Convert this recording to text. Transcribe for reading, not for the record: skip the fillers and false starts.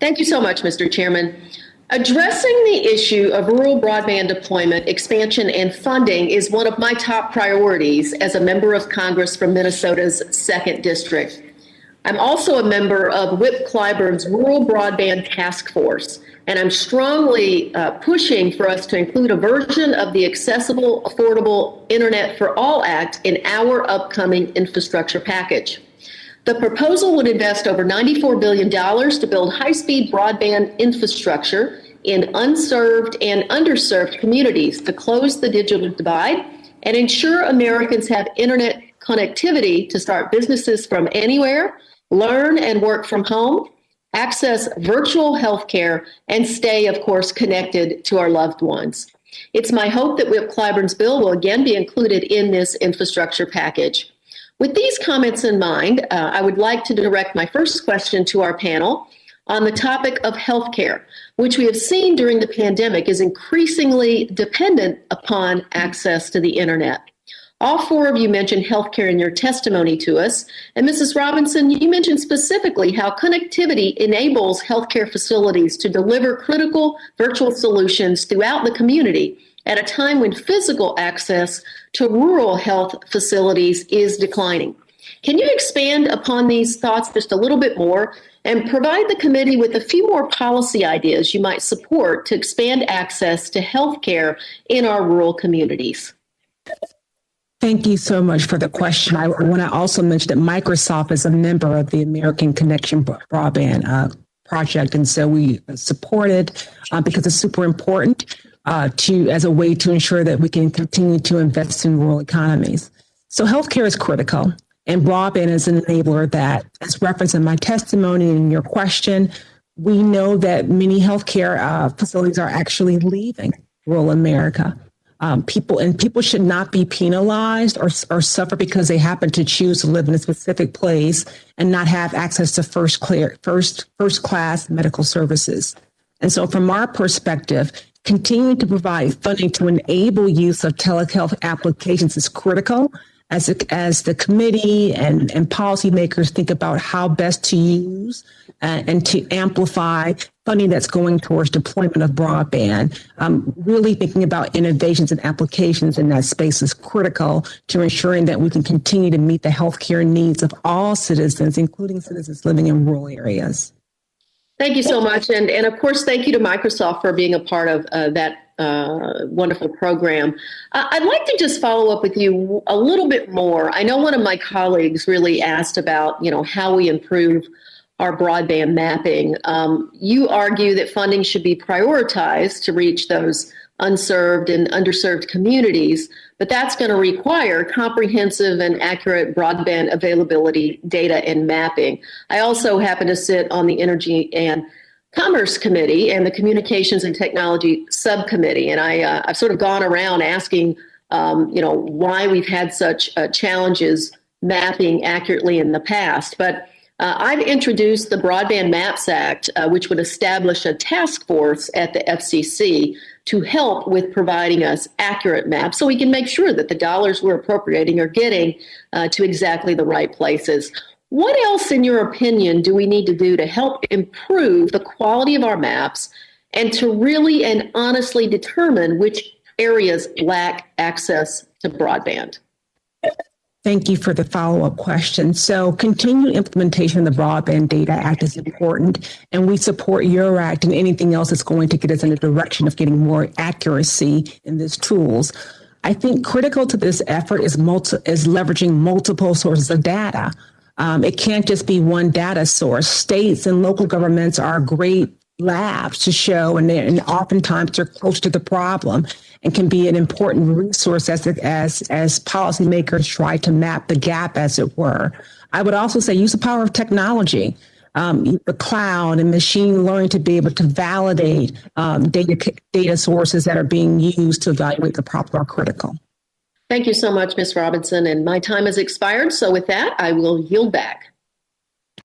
Thank you so much, Mr. Chairman. Addressing the issue of rural broadband deployment, expansion, and funding is one of my top priorities as a member of Congress from Minnesota's 2nd District. I'm also a member of Whip Clyburn's Rural Broadband Task Force, and I'm strongly pushing for us to include a version of the Accessible, Affordable Internet for All Act in our upcoming infrastructure package. The proposal would invest over $94 billion to build high-speed broadband infrastructure in unserved and underserved communities to close the digital divide and ensure Americans have internet connectivity to start businesses from anywhere, learn and work from home, access virtual health care, and stay, of course, connected to our loved ones. It's my hope that Whip Clyburn's bill will again be included in this infrastructure package. With these comments in mind, I would like to direct my first question to our panel on the topic of healthcare, which we have seen during the pandemic is increasingly dependent upon access to the internet. All four of you mentioned healthcare in your testimony to us. And Mrs. Robinson, you mentioned specifically how connectivity enables healthcare facilities to deliver critical virtual solutions throughout the community at a time when physical access to rural health facilities is declining. Can you expand upon these thoughts just a little bit more and provide the committee with a few more policy ideas you might support to expand access to health care in our rural communities? Thank you so much for the question. I want to also mention that Microsoft is a member of the American Connection Broadband project, and so we support it because it's super important as a way to ensure that we can continue to invest in rural economies. So healthcare is critical, and broadband is an enabler that, as referenced in my testimony and in your question, we know that many healthcare facilities are actually leaving rural America. People should not be penalized or suffer because they happen to choose to live in a specific place and not have access to first class medical services. And so from our perspective, continuing to provide funding to enable use of telehealth applications is critical as the committee and policymakers think about how best to use and to amplify funding that's going towards deployment of broadband. Really thinking about innovations and applications in that space is critical to ensuring that we can continue to meet the healthcare needs of all citizens, including citizens living in rural areas. Thank you so much. And of course, thank you to Microsoft for being a part of that wonderful program. I'd like to just follow up with you a little bit more. I know one of my colleagues really asked about, how we improve our broadband mapping. You argue that funding should be prioritized to reach those unserved and underserved communities, but that's going to require comprehensive and accurate broadband availability data and mapping. I also happen to sit on the Energy and Commerce Committee and the Communications and Technology Subcommittee, and I've sort of gone around asking, why we've had such challenges mapping accurately in the past. But I've introduced the Broadband Maps Act, which would establish a task force at the FCC to help with providing us accurate maps so we can make sure that the dollars we're appropriating are getting to exactly the right places. What else, in your opinion, do we need to do to help improve the quality of our maps and to really and honestly determine which areas lack access to broadband? Thank you for the follow-up question. So continued implementation of the Broadband Data Act is important, and we support your act and anything else that's going to get us in the direction of getting more accuracy in these tools. I think critical to this effort is leveraging multiple sources of data. It can't just be one data source. States and local governments are great labs to show, and oftentimes they're close to the problem and can be an important resource as policymakers try to map the gap, as it were. I would also say use the power of technology, the cloud and machine learning to be able to validate data sources that are being used to evaluate the problem are critical. Thank you so much, Ms. Robinson. And my time has expired. So with that, I will yield back.